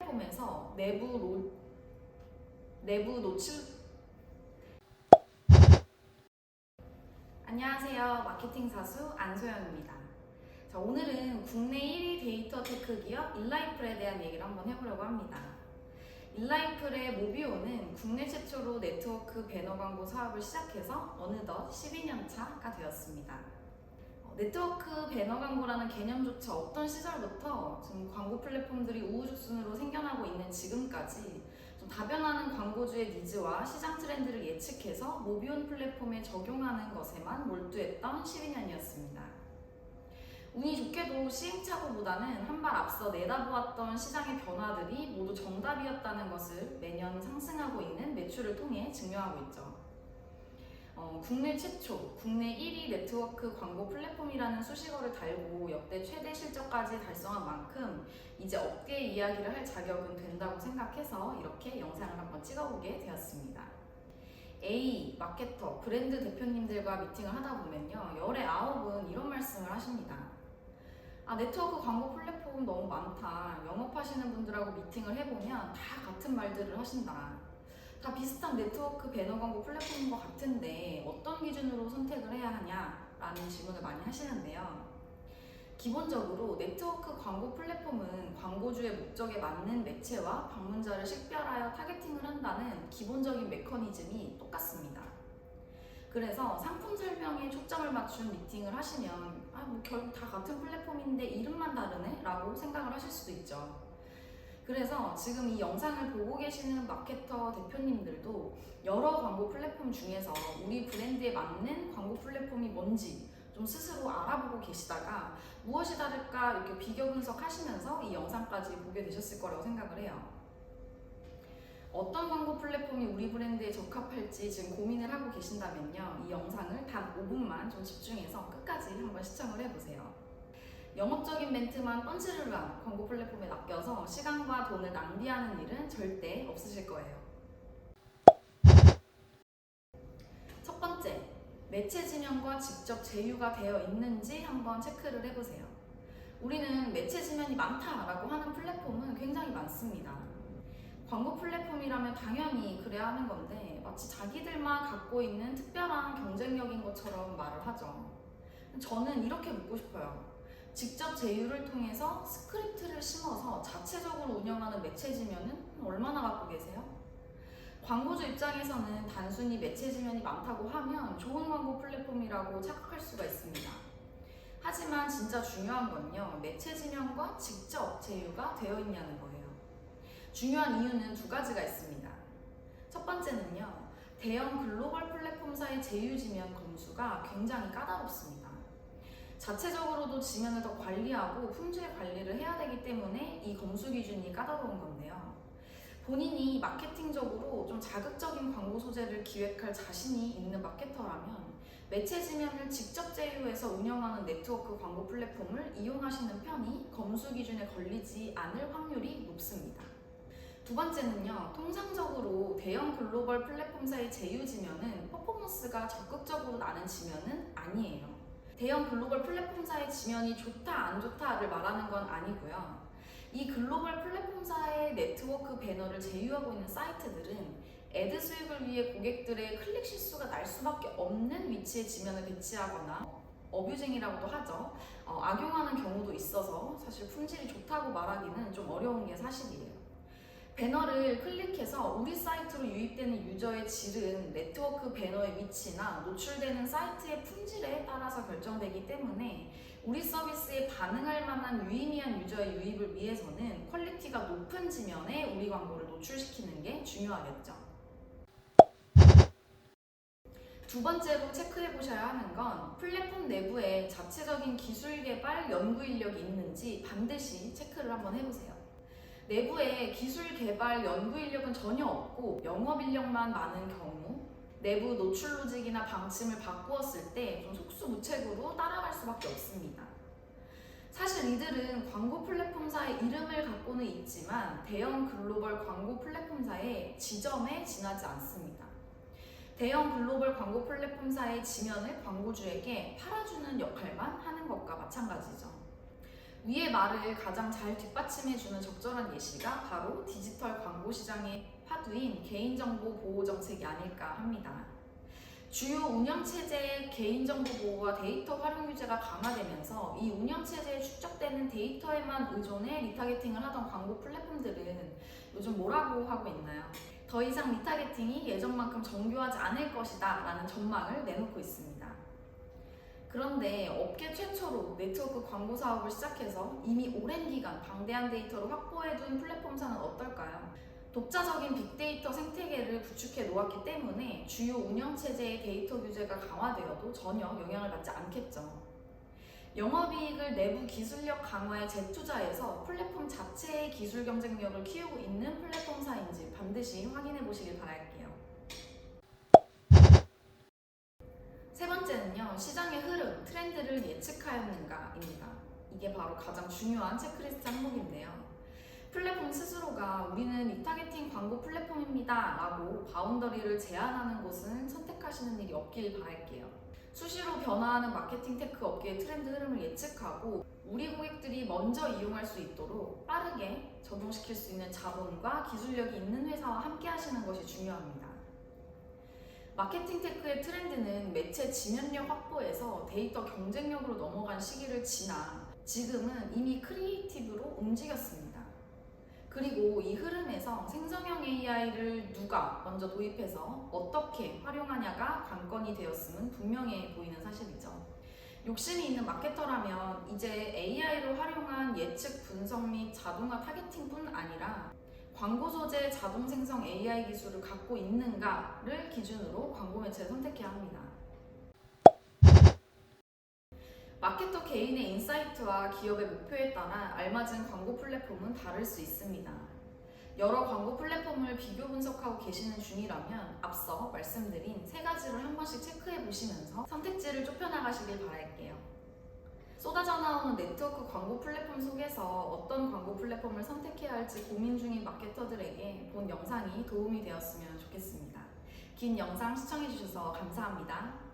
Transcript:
플랫폼에서 내부 노출. 안녕하세요. 마케팅 사수 안소영입니다. 자, 오늘은 국내 1위 데이터 테크 기업 인라이플에 대한 얘기를 한번 해보려고 합니다. 인라이플의 모비오는 국내 최초로 네트워크 배너 광고 사업을 시작해서 어느덧 12년 차가 되었습니다. 네트워크 배너 광고라는 개념조차 없던 시절부터 지금 광고 플랫폼들이 우후죽순으로 생겨나고 있는 지금까지 좀 다변하는 광고주의 니즈와 시장 트렌드를 예측해서 모비온 플랫폼에 적용하는 것에만 몰두했던 12년이었습니다. 운이 좋게도 시행착오보다는 한 발 앞서 내다보았던 시장의 변화들이 모두 정답이었다는 것을 매년 상승하고 있는 매출을 통해 증명하고 있죠. 국내 최초, 국내 1위 네트워크 광고 플랫폼이라는 수식어를 달고 역대 최대 실적까지 달성한 만큼 이제 업계 이야기를 할 자격은 된다고 생각해서 이렇게 영상을 한번 찍어보게 되었습니다. A, 마케터, 브랜드 대표님들과 미팅을 하다 보면요, 열의 9은 이런 말씀을 하십니다. 네트워크 광고 플랫폼 너무 많다. 영업하시는 분들하고 미팅을 해보면 다 같은 말들을 하신다. 다 비슷한 네트워크 배너 광고 플랫폼인 것 같은데 어떤 기준으로 선택을 해야 하냐라는 질문을 많이 하시는데요. 기본적으로 네트워크 광고 플랫폼은 광고주의 목적에 맞는 매체와 방문자를 식별하여 타겟팅을 한다는 기본적인 메커니즘이 똑같습니다. 그래서 상품 설명에 초점을 맞춘 미팅을 하시면 뭐 결국 다 같은 플랫폼인데 이름만 다르네? 라고 생각을 하실 수도 있죠. 그래서 지금 이 영상을 보고 계시는 마케터 대표님들도 여러 광고 플랫폼 중에서 우리 브랜드에 맞는 광고 플랫폼이 뭔지 좀 스스로 알아보고 계시다가 무엇이 다를까 이렇게 비교 분석하시면서 이 영상까지 보게 되셨을 거라고 생각을 해요. 어떤 광고 플랫폼이 우리 브랜드에 적합할지 지금 고민을 하고 계신다면요, 이 영상을 단 5분만 좀 집중해서 끝까지 한번 시청을 해보세요. 영업적인 멘트만 펀치를 위한 광고 플랫폼에 낚여서 시간과 돈을 낭비하는 일은 절대 없으실 거예요. 첫 번째, 매체 지면과 직접 제휴가 되어 있는지 한번 체크를 해보세요. 우리는 매체 지면이 많다라고 하는 플랫폼은 굉장히 많습니다. 광고 플랫폼이라면 당연히 그래야 하는 건데 마치 자기들만 갖고 있는 특별한 경쟁력인 것처럼 말을 하죠. 저는 이렇게 묻고 싶어요. 직접 제휴를 통해서 스크립트를 심어서 자체적으로 운영하는 매체 지면은 얼마나 갖고 계세요? 광고주 입장에서는 단순히 매체 지면이 많다고 하면 좋은 광고 플랫폼이라고 착각할 수가 있습니다. 하지만 진짜 중요한 건요, 매체 지면과 직접 제휴가 되어 있냐는 거예요. 중요한 이유는 두 가지가 있습니다. 첫 번째는요, 대형 글로벌 플랫폼사의 제휴 지면 검수가 굉장히 까다롭습니다. 자체적으로도 지면을 더 관리하고 품질 관리를 해야 되기 때문에 이 검수 기준이 까다로운 건데요. 본인이 마케팅적으로 좀 자극적인 광고 소재를 기획할 자신이 있는 마케터라면 매체 지면을 직접 제휴해서 운영하는 네트워크 광고 플랫폼을 이용하시는 편이 검수 기준에 걸리지 않을 확률이 높습니다. 두 번째는요, 통상적으로 대형 글로벌 플랫폼사의 제휴 지면은 퍼포먼스가 적극적으로 나는 지면은 아니에요. 대형 글로벌 플랫폼사의 지면이 좋다 안 좋다를 말하는 건 아니고요. 이 글로벌 플랫폼사의 네트워크 배너를 제휴하고 있는 사이트들은 애드 수익을 위해 고객들의 클릭 실수가 날 수밖에 없는 위치에 지면을 배치하거나 어뷰징이라고도 하죠. 악용하는 경우도 있어서 사실 품질이 좋다고 말하기는 좀 어려운 게 사실이에요. 배너를 클릭해서 우리 사이트로 유입되는 유저의 질은 네트워크 배너의 위치나 노출되는 사이트의 품질에 따라서 결정되기 때문에 우리 서비스에 반응할 만한 유의미한 유저의 유입을 위해서는 퀄리티가 높은 지면에 우리 광고를 노출시키는 게 중요하겠죠. 두 번째로 체크해 보셔야 하는 건 플랫폼 내부에 자체적인 기술 개발 연구 인력이 있는지 반드시 체크를 한번 해보세요. 내부에 기술 개발 연구 인력은 전혀 없고 영업 인력만 많은 경우 내부 노출 로직이나 방침을 바꾸었을 때 좀 속수무책으로 따라갈 수밖에 없습니다. 사실 이들은 광고 플랫폼사의 이름을 갖고는 있지만 대형 글로벌 광고 플랫폼사의 지점에 지나지 않습니다. 대형 글로벌 광고 플랫폼사의 지면을 광고주에게 팔아주는 역할만 하는 것과 마찬가지죠. 위의 말을 가장 잘 뒷받침해주는 적절한 예시가 바로 디지털 광고 시장의 화두인 개인정보 보호 정책이 아닐까 합니다. 주요 운영체제의 개인정보 보호와 데이터 활용 규제가 강화되면서 이 운영체제에 축적되는 데이터에만 의존해 리타게팅을 하던 광고 플랫폼들은 요즘 뭐라고 하고 있나요? 더 이상 리타게팅이 예전만큼 정교하지 않을 것이다 라는 전망을 내놓고 있습니다. 그런데 업계 최초로 네트워크 광고 사업을 시작해서 이미 오랜 기간 방대한 데이터를 확보해둔 플랫폼사는 어떨까요? 독자적인 빅데이터 생태계를 구축해 놓았기 때문에 주요 운영체제의 데이터 규제가 강화되어도 전혀 영향을 받지 않겠죠. 영업이익을 내부 기술력 강화에 재투자해서 플랫폼 자체의 기술 경쟁력을 키우고 있는 플랫폼사인지 반드시 확인해 보시길 바랄게요. 세 번째는요, 시장의 흐름, 트렌드를 예측하였는가입니다. 이게 바로 가장 중요한 체크리스트 항목인데요. 플랫폼 스스로가 우리는 리타게팅 광고 플랫폼입니다 라고 바운더리를 제한하는 곳은 선택하시는 일이 없길 바랄게요. 수시로 변화하는 마케팅 테크 업계의 트렌드 흐름을 예측하고 우리 고객들이 먼저 이용할 수 있도록 빠르게 적용시킬 수 있는 자본과 기술력이 있는 회사와 함께 하시는 것이 중요합니다. 마케팅 테크의 트렌드는 매체 지면력 확보에서 데이터 경쟁력으로 넘어간 시기를 지나 지금은 이미 크리에이티브로 움직였습니다. 그리고 이 흐름에서 생성형 AI를 누가 먼저 도입해서 어떻게 활용하냐가 관건이 되었음은 분명해 보이는 사실이죠. 욕심이 있는 마케터라면 이제 AI를 활용한 예측 분석 및 자동화 타겟팅뿐 아니라 광고 소재 자동 생성 AI 기술을 갖고 있는가를 기준으로 광고 매체를 선택해야 합니다. 마케터 개인의 인사이트와 기업의 목표에 따라 알맞은 광고 플랫폼은 다를 수 있습니다. 여러 광고 플랫폼을 비교 분석하고 계시는 중이라면 앞서 말씀드린 세 가지를 한 번씩 체크해 보시면서 선택지를 좁혀나가시길 바랄게요. 쏟아져 나오는 네트워크 광고 플랫폼 속에서 어떤 광고 플랫폼을 선택해야 할지 고민 중인 마케터들에게 본 영상이 도움이 되었으면 좋겠습니다. 긴 영상 시청해 주셔서 감사합니다.